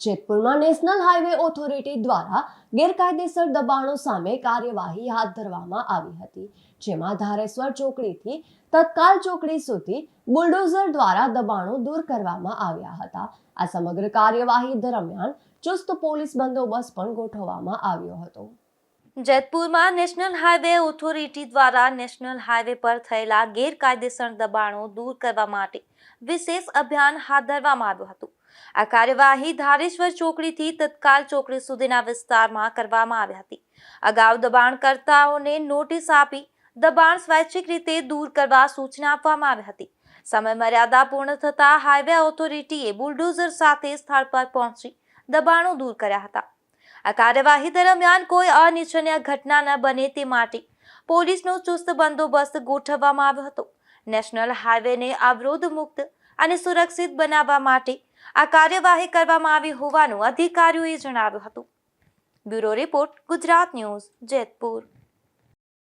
જેતપુરમાં national highway authority દ્વારા ગેરકાયદેસર દબાણો સામે કાર્યવાહી હાથ ધરવામાં આવી હતી, જેમાં ધારેશ્વર ચોકડીથી તત્કાલ ચોકડી સુધી બુલડોઝર દ્વારા દબાણો દૂર કરવામાં આવ્યા હતા। આ સમગ્ર કાર્યવાહી દરમિયાન ચુસ્ત પોલીસ બંદોબસ્ત પણ ગોઠવવામાં આવ્યો હતો। જેતપુરમાં નેશનલ હાઈવે ઓથોરિટી દ્વારા નેશનલ હાઈવે પર થયેલા ગેરકાયદેસર દબાણો દૂર કરવા માટે વિશેષ અભિયાન હાથ ધરવામાં આવ્યું હતું। આ કાર્યવાહી ધારેશ્વર ચોકડીથી તત્કાલ ચોકડી સુધીના વિસ્તારમાં કરવામાં આવી હતી। અગાઉ દબાણકર્તાઓને નોટિસ આપી દબાણ સ્વૈચ્છિક રીતે દૂર કરવા સૂચના આપવામાં આવી હતી। સમય મર્યાદા પૂર્ણ થતા હાઈવે ઓથોરિટીએ બુલડોઝર સાથે સ્થળ પર પહોંચી દબાણો દૂર કર્યા હતા। આ કાર્યવાહી દરમિયાન કોઈ અનિચ્છનીય ઘટના ન બને તે માટે પોલીસનો ચુસ્ત બંદોબસ્ત ગોઠવવામાં આવ્યો હતો। નેશનલ હાઈવેને અવરોધ મુક્ત અને સુરક્ષિત બનાવવા માટે આ કાર્યવાહી કરવામાં આવી હોવાનું અધિકારીઓએ જણાવ્યું હતું। Bureau report, Gujarat news, Jetpur.